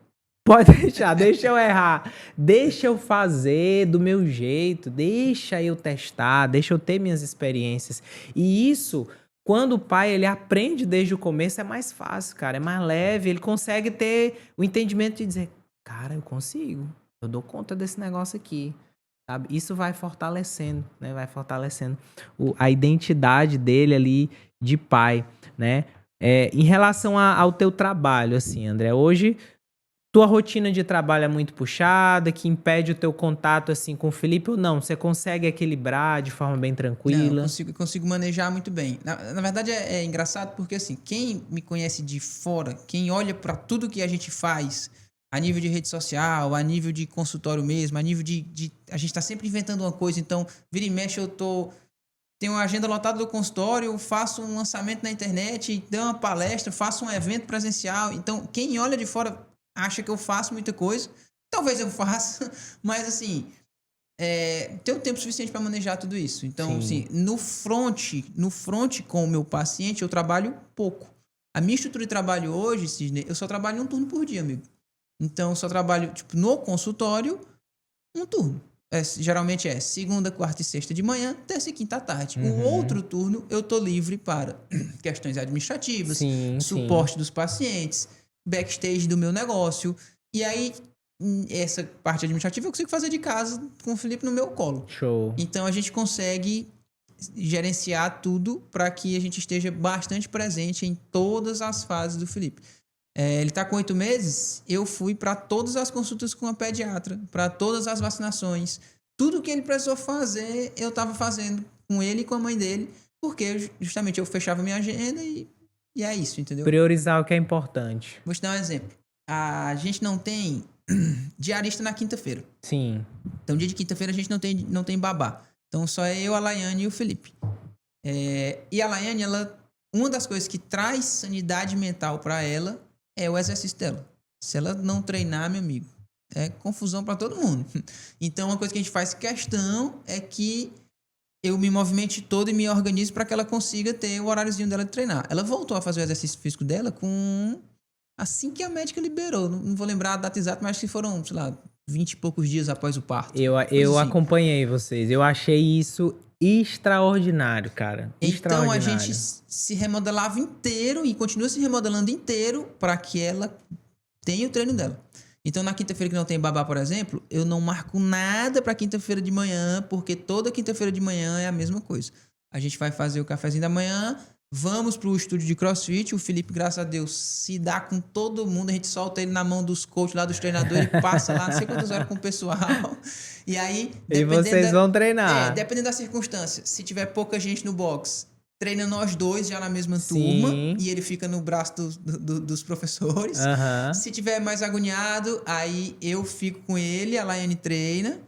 [SPEAKER 1] Pode deixar, deixa eu errar. Deixa eu fazer do meu jeito, deixa eu testar, deixa eu ter minhas experiências. E isso... quando o pai, ele aprende desde o começo, é mais fácil, cara. É mais leve, ele consegue ter o entendimento de dizer, cara, eu consigo. Eu dou conta desse negócio aqui, sabe? Isso vai fortalecendo, né? Vai fortalecendo a identidade dele ali de pai, né? Em relação ao teu trabalho, assim, André, hoje... tua rotina de trabalho é muito puxada, que impede o teu contato assim com o Felipe ou não? Você consegue equilibrar de forma bem tranquila?
[SPEAKER 2] Não, eu consigo manejar muito bem. Na verdade, é engraçado porque, assim, quem me conhece de fora, quem olha para tudo que a gente faz, a nível de rede social, a nível de consultório mesmo, a nível a gente tá sempre inventando uma coisa, então, vira e mexe, tenho uma agenda lotada do consultório, faço um lançamento na internet, dou uma palestra, faço um evento presencial. Então, quem olha de fora acha que eu faço muita coisa. Talvez eu faça, mas assim, tenho tempo suficiente para manejar tudo isso. Então, assim, no front com o meu paciente, eu trabalho pouco. A minha estrutura de trabalho hoje, Sidney, eu só trabalho um turno por dia, amigo. Então, eu só trabalho, tipo, no consultório, um turno. Geralmente é segunda, quarta e sexta de manhã, terça e quinta à tarde. O outro turno, eu tô livre para questões administrativas, suporte dos pacientes, backstage do meu negócio. E aí, essa parte administrativa eu consigo fazer de casa com o Felipe no meu colo.
[SPEAKER 1] Show.
[SPEAKER 2] Então a gente consegue gerenciar tudo para que a gente esteja bastante presente em todas as fases do Felipe. Ele está com 8 meses, eu fui para todas as consultas com a pediatra, para todas as vacinações. Tudo que ele precisou fazer, eu estava fazendo com ele e com a mãe dele, porque justamente eu fechava minha agenda e é isso, entendeu?
[SPEAKER 1] Priorizar o que é importante.
[SPEAKER 2] Vou te dar um exemplo. A gente não tem diarista na quinta-feira.
[SPEAKER 1] Sim.
[SPEAKER 2] Então, dia de quinta-feira a gente não tem babá. Então, só é eu, a Laiane e o Felipe. E a Laiane, uma das coisas que traz sanidade mental para ela é o exercício dela. Se ela não treinar, meu amigo, é confusão para todo mundo. Então, uma coisa que a gente faz questão é que eu me movimente todo e me organize para que ela consiga ter o horáriozinho dela de treinar. Ela voltou a fazer o exercício físico dela assim que a médica liberou. Não vou lembrar a data exata, mas que foram, sei lá, 20 e poucos dias após o parto.
[SPEAKER 1] Eu
[SPEAKER 2] assim.
[SPEAKER 1] acompanhei vocês. Eu achei isso extraordinário, cara.
[SPEAKER 2] Então a gente se remodelava inteiro e continua se remodelando inteiro para que ela tenha o treino dela. Então na quinta-feira que não tem babá, por exemplo, eu não marco nada para quinta-feira de manhã, porque toda quinta-feira de manhã é a mesma coisa. A gente vai fazer o cafezinho da manhã, vamos pro estúdio de CrossFit, o Felipe, graças a Deus, se dá com todo mundo, a gente solta ele na mão dos coaches lá, dos treinadores, ele passa lá, não sei quantas horas com o pessoal. E aí...
[SPEAKER 1] E vocês vão treinar.
[SPEAKER 2] Dependendo da circunstância. Se tiver pouca gente no box, treina nós dois já na mesma turma, e ele fica no braço dos professores. Se tiver mais agoniado, aí eu fico com ele, a Laiane treina.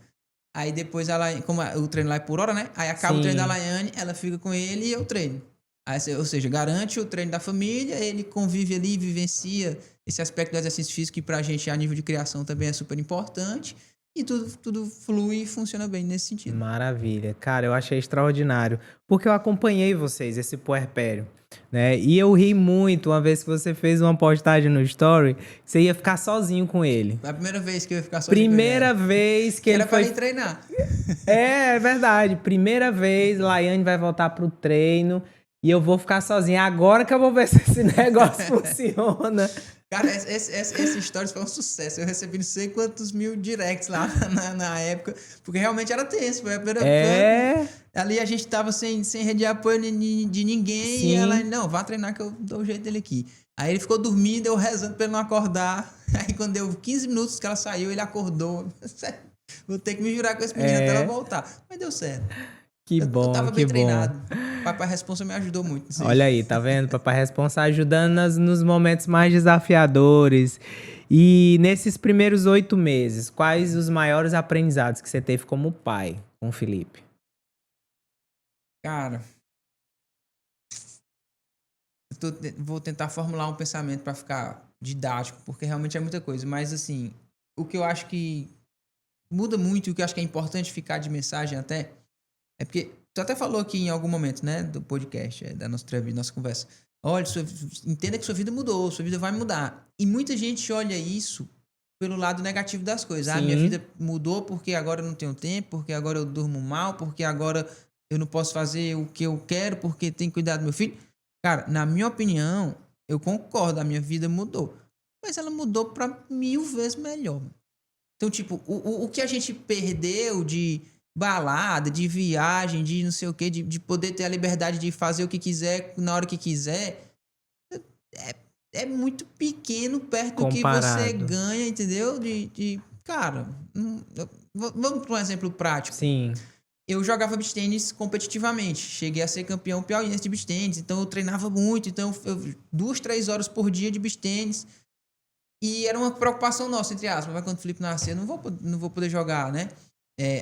[SPEAKER 2] Aí depois, como o treino lá é por hora, né? Aí acaba o treino da Laiane, ela fica com ele e eu treino. Aí, ou seja, garante o treino da família, ele convive ali, vivencia esse aspecto do exercício físico que pra gente, a nível de criação, também é super importante. E tudo flui e funciona bem nesse sentido.
[SPEAKER 1] Maravilha. Cara, eu achei extraordinário. Porque eu acompanhei vocês, esse puerpério, né? E eu ri muito uma vez que você fez uma postagem no Story, você ia ficar sozinho com ele.
[SPEAKER 2] Foi a primeira vez que eu ia ficar sozinho
[SPEAKER 1] Primeira vez que ele
[SPEAKER 2] era
[SPEAKER 1] foi...
[SPEAKER 2] pra ir treinar.
[SPEAKER 1] É verdade. Primeira vez, Laiane vai voltar pro treino e eu vou ficar sozinho. Agora que eu vou ver se esse negócio funciona.
[SPEAKER 2] Cara, essa história foi um sucesso. Eu recebi não sei quantos mil directs lá na época, porque realmente era tenso. Foi a primeira ali a gente tava sem rede de apoio de ninguém. Sim. E ela, não, vá treinar que eu dou o jeito dele aqui. Aí ele ficou dormindo, eu rezando pra ele não acordar. Aí quando deu 15 minutos que ela saiu, ele acordou. Vou ter que me jurar com esse menino até ela voltar. Mas deu certo.
[SPEAKER 1] Que bom,
[SPEAKER 2] eu tava
[SPEAKER 1] que
[SPEAKER 2] bem
[SPEAKER 1] bom.
[SPEAKER 2] Treinado. Papai Responsa me ajudou muito. Sim.
[SPEAKER 1] Olha aí, tá vendo? Papai Responsa ajudando nos momentos mais desafiadores. E nesses primeiros 8 meses, quais os maiores aprendizados que você teve como pai com o Felipe?
[SPEAKER 2] Cara, vou tentar formular um pensamento para ficar didático, porque realmente é muita coisa. Mas assim, o que eu acho que muda muito, o que eu acho que é importante ficar de mensagem até... É porque tu até falou aqui em algum momento, né, do podcast, da nossa conversa. Olha, entenda que sua vida mudou, sua vida vai mudar. E muita gente olha isso pelo lado negativo das coisas.
[SPEAKER 1] Sim.
[SPEAKER 2] Ah, minha vida mudou porque agora eu não tenho tempo, porque agora eu durmo mal, porque agora eu não posso fazer o que eu quero porque tenho que cuidar do meu filho. Cara, na minha opinião, eu concordo, a minha vida mudou. Mas ela mudou pra 1000 vezes melhor. Então, tipo, o que a gente perdeu de... balada, de viagem, de não sei o que, de poder ter a liberdade de fazer o que quiser na hora que quiser, é muito pequeno perto do que você ganha, entendeu? Cara, vamos para um exemplo prático.
[SPEAKER 1] Sim.
[SPEAKER 2] Eu jogava beach tênis competitivamente, cheguei a ser campeão piauiense de beach tênis, então eu treinava muito, então 2, 3 horas por dia de beach tênis, e era uma preocupação nossa, entre aspas, mas quando o Felipe nascer, eu não vou poder jogar, né?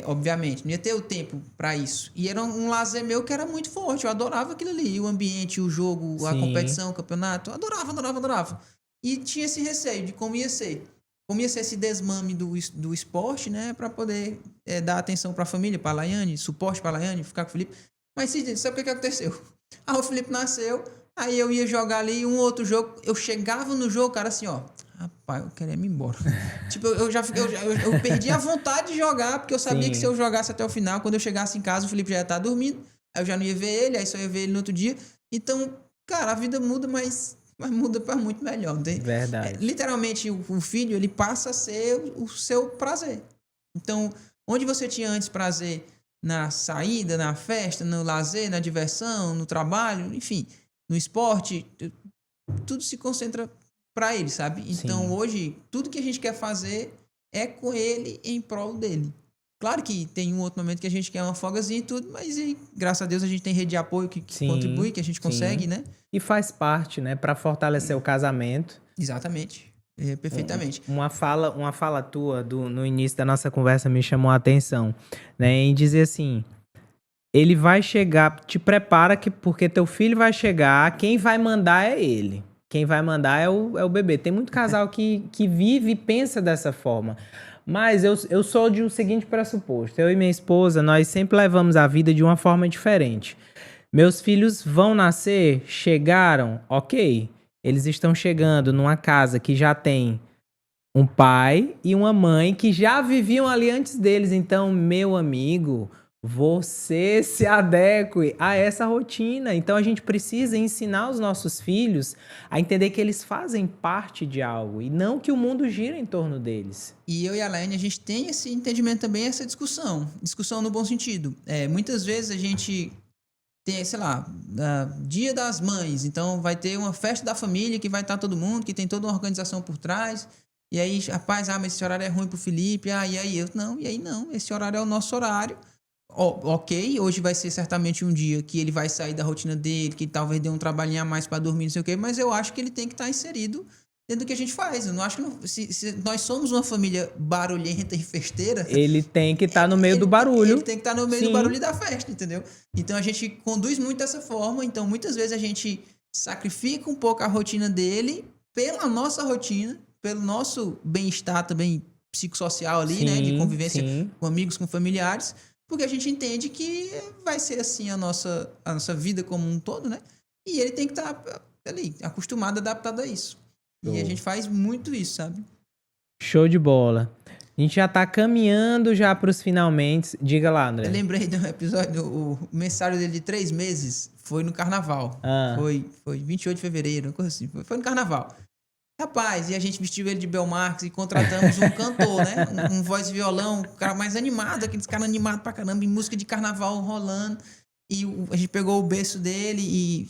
[SPEAKER 2] Obviamente, não ia ter o tempo pra isso. E era um lazer meu que era muito forte. Eu adorava aquilo ali. O ambiente, o jogo, Sim. A competição, o campeonato. Eu adorava. E tinha esse receio de como ia ser. Como ia ser esse desmame do esporte, né? Pra poder dar atenção pra família, pra Laiane, suporte pra Laiane, ficar com o Felipe. Mas sabe o que aconteceu? Aí o Felipe nasceu, aí eu ia jogar ali um outro jogo. Eu chegava no jogo, cara, assim, ó... Rapaz, eu queria me embora. Tipo, eu perdi a vontade de jogar, porque eu sabia Sim. que se eu jogasse até o final, quando eu chegasse em casa, o Felipe já ia estar dormindo, aí eu já não ia ver ele, aí só ia ver ele no outro dia. Então, cara, a vida muda, mas mas muda para muito melhor.
[SPEAKER 1] Verdade.
[SPEAKER 2] Literalmente, o filho, ele passa a ser o seu prazer. Então, onde você tinha antes prazer na saída, na festa, no lazer, na diversão, no trabalho, enfim, no esporte, tudo se concentra para ele, sabe? Então, hoje, tudo que a gente quer fazer é com ele em prol dele. Claro que tem um outro momento que a gente quer uma folgazinha e tudo, mas graças a Deus a gente tem rede de apoio que contribui, que a gente consegue, né?
[SPEAKER 1] E faz parte, né? Para fortalecer o casamento.
[SPEAKER 2] Exatamente. Perfeitamente.
[SPEAKER 1] Uma fala tua no início da nossa conversa me chamou a atenção, né? Em dizer assim, ele vai chegar, te prepara porque teu filho vai chegar, quem vai mandar é ele. Quem vai mandar é o bebê. Tem muito casal que vive e pensa dessa forma. Mas eu sou de um seguinte pressuposto. Eu e minha esposa, nós sempre levamos a vida de uma forma diferente. Meus filhos vão nascer, chegaram, ok. Eles estão chegando numa casa que já tem um pai e uma mãe que já viviam ali antes deles. Então, meu amigo, você se adeque a essa rotina. Então, a gente precisa ensinar os nossos filhos a entender que eles fazem parte de algo e não que o mundo gira em torno deles.
[SPEAKER 2] E eu e a Laine, a gente tem esse entendimento também, essa discussão. Discussão no bom sentido. Muitas vezes a gente tem, sei lá, Dia das Mães. Então, vai ter uma festa da família que vai estar todo mundo, que tem toda uma organização por trás. E aí, rapaz, mas esse horário é ruim pro Felipe. E aí eu, não, esse horário é o nosso horário. Ok, hoje vai ser certamente um dia que ele vai sair da rotina dele, que talvez dê um trabalhinho a mais para dormir, não sei o quê, mas eu acho que ele tem que estar inserido dentro do que a gente faz. Eu não acho que se nós somos uma família barulhenta e festeira,
[SPEAKER 1] ele tem que estar no meio do barulho.
[SPEAKER 2] Ele tem que estar no meio do barulho da festa, entendeu? Então a gente conduz muito dessa forma. Então muitas vezes a gente sacrifica um pouco a rotina dele pela nossa rotina, pelo nosso bem-estar também psicossocial ali, né? De convivência com amigos, com familiares. Porque a gente entende que vai ser assim a nossa vida como um todo, né? E ele tem que estar ali, acostumado, adaptado a isso. E a gente faz muito isso, sabe?
[SPEAKER 1] Show de bola. A gente já tá caminhando já pros finalmente. Diga lá, André.
[SPEAKER 2] Eu lembrei de um episódio, o mensário dele de 3 meses foi no carnaval. Foi 28 de fevereiro, uma coisa assim. Foi no carnaval. Rapaz, e a gente vestiu ele de Belmarx e contratamos um cantor, né? Um voz e violão, um cara mais animado, aqueles caras animados pra caramba, em música de carnaval rolando. E a gente pegou o berço dele e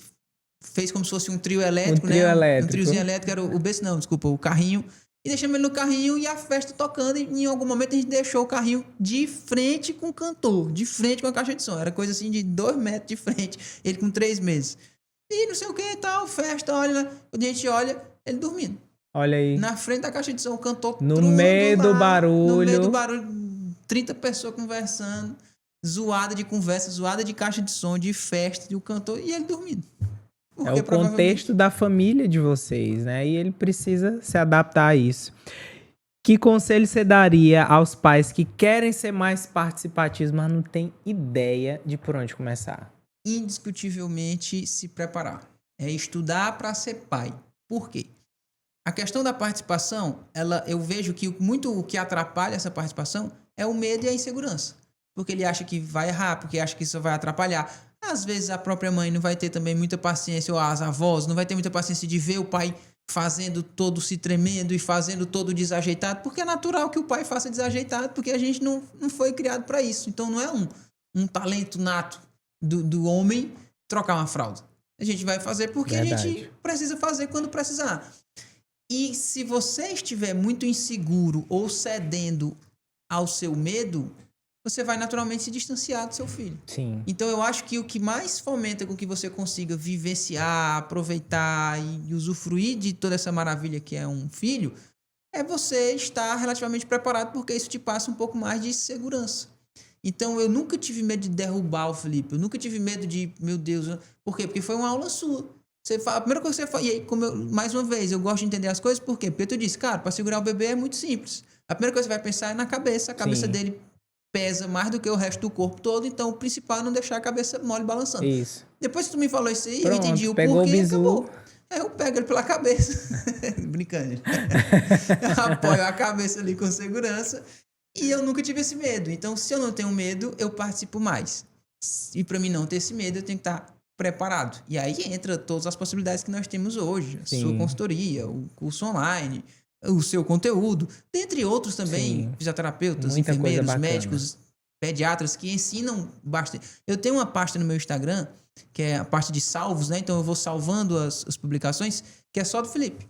[SPEAKER 2] fez como se fosse um trio elétrico, Um triozinho elétrico, era o berço, não, desculpa, o carrinho. E deixamos ele no carrinho e a festa tocando. E em algum momento a gente deixou o carrinho de frente com o cantor, de frente com a caixa de som. Era coisa assim de 2 metros de frente, ele com 3 meses. E não sei o que e tal, festa, olha, quando a gente olha, ele dormindo.
[SPEAKER 1] Olha aí.
[SPEAKER 2] Na frente da caixa de som, o cantor
[SPEAKER 1] no meio do barulho.
[SPEAKER 2] No meio do barulho, 30 pessoas conversando, zoada de conversa, zoada de caixa de som, de festa, e o cantor, e ele dormindo.
[SPEAKER 1] Porque, o contexto da família de vocês, né? E ele precisa se adaptar a isso. Que conselho você daria aos pais que querem ser mais participativos, mas não tem ideia de por onde começar?
[SPEAKER 2] Indiscutivelmente se preparar. É estudar para ser pai. Por quê? A questão da participação, eu vejo que muito o que atrapalha essa participação é o medo e a insegurança. Porque ele acha que vai errar, porque acha que isso vai atrapalhar. Às vezes a própria mãe não vai ter também muita paciência, ou as avós não vai ter muita paciência de ver o pai fazendo todo se tremendo e fazendo todo desajeitado, porque é natural que o pai faça desajeitado, porque a gente não foi criado para isso. Então não é um talento nato do homem trocar uma fralda. A gente vai fazer porque a gente precisa fazer quando precisar. E se você estiver muito inseguro ou cedendo ao seu medo, você vai naturalmente se distanciar do seu filho.
[SPEAKER 1] Sim.
[SPEAKER 2] Então eu acho que o que mais fomenta com que você consiga vivenciar, aproveitar e usufruir de toda essa maravilha que é um filho, é você estar relativamente preparado, porque isso te passa um pouco mais de segurança. Então eu nunca tive medo de derrubar o Felipe, eu nunca tive medo de, meu Deus, por quê? Porque foi uma aula sua. Você fala, a primeira coisa que você fala, e aí, mais uma vez, eu gosto de entender as coisas, por quê? Porque tu disse, cara, para segurar o bebê é muito simples. A primeira coisa que você vai pensar é na cabeça, a cabeça dele pesa mais do que o resto do corpo todo, então o principal é não deixar a cabeça mole balançando.
[SPEAKER 1] Isso.
[SPEAKER 2] Depois que tu me falou isso aí,
[SPEAKER 1] pronto,
[SPEAKER 2] eu entendi o
[SPEAKER 1] pegou
[SPEAKER 2] porquê
[SPEAKER 1] o
[SPEAKER 2] e
[SPEAKER 1] bizu.
[SPEAKER 2] acabou. Aí eu pego ele pela cabeça. Brincando. Eu apoio a cabeça ali com segurança. E eu nunca tive esse medo. Então, se eu não tenho medo, eu participo mais. E para mim não ter esse medo, eu tenho que estar preparado. E aí entra todas as possibilidades que nós temos hoje. A sua consultoria, o curso online, o seu conteúdo, dentre outros também, fisioterapeutas,
[SPEAKER 1] muita
[SPEAKER 2] enfermeiros, médicos, pediatras que ensinam bastante. Eu tenho uma pasta no meu Instagram, que é a parte de salvos, né? Então eu vou salvando as publicações, que é só do Felipe.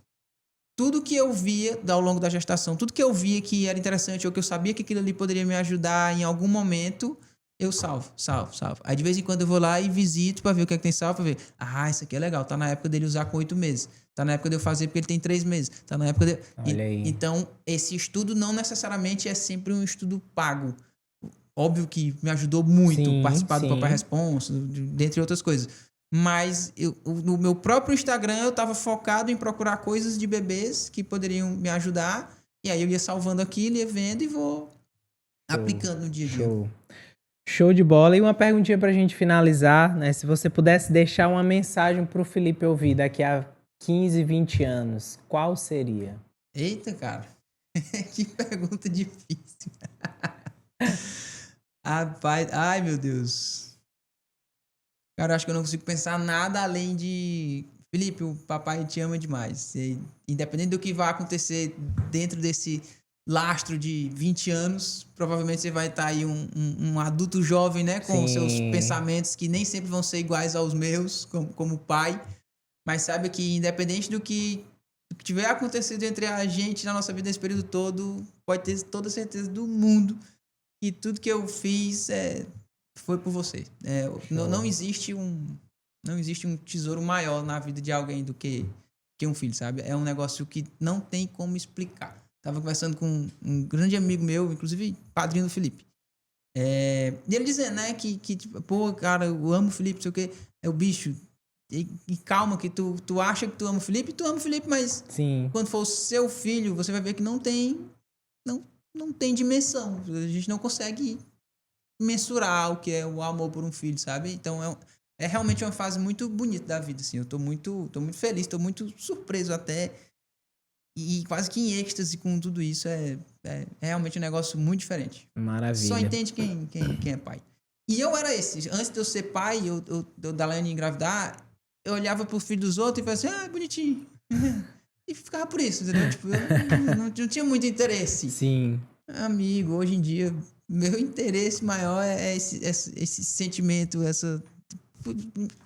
[SPEAKER 2] Tudo que eu via ao longo da gestação, tudo que eu via que era interessante ou que eu sabia que aquilo ali poderia me ajudar em algum momento, eu salvo. Aí de vez em quando eu vou lá e visito pra ver o que é que tem salvo, pra ver. Ah, isso aqui é legal. Tá na época dele usar com 8 meses. Tá na época de eu fazer porque ele tem 3 meses. Tá na época de...
[SPEAKER 1] Olha aí.
[SPEAKER 2] Então, esse estudo não necessariamente é sempre um estudo pago. Óbvio que me ajudou muito participar do Papai Responsa, dentre outras coisas. Mas no meu próprio Instagram eu tava focado em procurar coisas de bebês que poderiam me ajudar. E aí eu ia salvando aquilo, ia vendo e vou aplicando no dia a dia.
[SPEAKER 1] Show de bola. E uma perguntinha pra gente finalizar, né? Se você pudesse deixar uma mensagem pro Felipe ouvir daqui a 15, 20 anos, qual seria?
[SPEAKER 2] Eita, cara. Que pergunta difícil. Rapaz, ai meu Deus. Cara, eu acho que eu não consigo pensar nada além de... Felipe, o papai te ama demais. E, independente do que vai acontecer dentro desse lastro de 20 anos, provavelmente você vai estar aí um adulto jovem, né? Com seus pensamentos que nem sempre vão ser iguais aos meus, como pai. Mas saiba que independente do que tiver acontecido entre a gente na nossa vida nesse período todo, pode ter toda a certeza do mundo que tudo que eu fiz foi por você. Não existe um tesouro maior na vida de alguém do que um filho, sabe? É um negócio que não tem como explicar. Tava conversando com um grande amigo meu, inclusive padrinho do Felipe. E ele dizendo, né, que tipo, pô, cara, eu amo o Felipe, não sei o quê. É o bicho. E calma, que tu acha que tu ama o Felipe, mas quando for o seu filho, você vai ver que não tem dimensão. A gente não consegue mensurar o que é o amor por um filho, sabe? Então é realmente uma fase muito bonita da vida, assim. Eu tô muito feliz, tô muito surpreso até. E quase que em êxtase com tudo isso. É realmente um negócio muito diferente.
[SPEAKER 1] Maravilha.
[SPEAKER 2] Só entende quem é pai. E eu era esse. Antes de eu ser pai, da Laiane engravidar, eu olhava pro filho dos outros e falava assim, bonitinho. E ficava por isso, entendeu? Tipo, eu não tinha muito interesse.
[SPEAKER 1] Sim.
[SPEAKER 2] Amigo, hoje em dia, meu interesse maior é esse sentimento,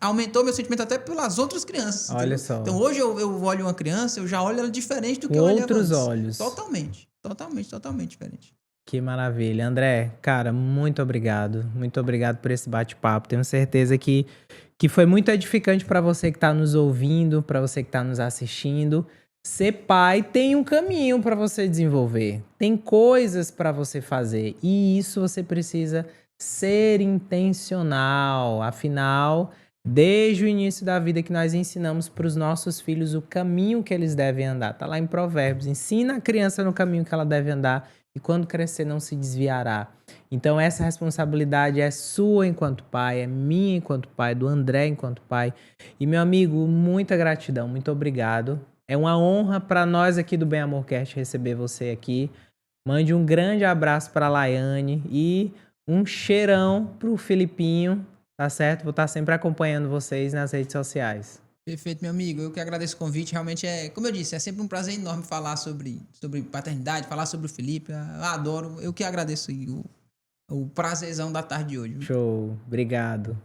[SPEAKER 2] aumentou meu sentimento até pelas outras crianças.
[SPEAKER 1] Olha
[SPEAKER 2] entendeu?
[SPEAKER 1] só.
[SPEAKER 2] Então hoje eu olho uma criança, eu já olho ela diferente do que eu olhava
[SPEAKER 1] outros
[SPEAKER 2] antes.
[SPEAKER 1] olhos.
[SPEAKER 2] Totalmente diferente.
[SPEAKER 1] Que maravilha. André, cara, muito obrigado. Muito obrigado por esse bate-papo. Tenho certeza que foi muito edificante para você que está nos ouvindo, para você que está nos assistindo. Ser pai tem um caminho para você desenvolver. Tem coisas para você fazer. E isso você precisa ser intencional. Afinal, desde o início da vida que nós ensinamos para os nossos filhos o caminho que eles devem andar. Tá lá em Provérbios. Ensina a criança no caminho que ela deve andar e quando crescer não se desviará. Então essa responsabilidade é sua enquanto pai, é minha enquanto pai, do André enquanto pai. E meu amigo, muita gratidão, muito obrigado. É uma honra para nós aqui do Bem Amor Cast receber você aqui. Mande um grande abraço para a Laiane e um cheirão pro Filipinho, tá certo? Vou estar sempre acompanhando vocês nas redes sociais.
[SPEAKER 2] Perfeito, meu amigo. Eu que agradeço o convite. Realmente como eu disse, é sempre um prazer enorme falar sobre paternidade, falar sobre o Felipe. Eu adoro. Eu que agradeço o prazerzão da tarde de hoje.
[SPEAKER 1] Show. Obrigado.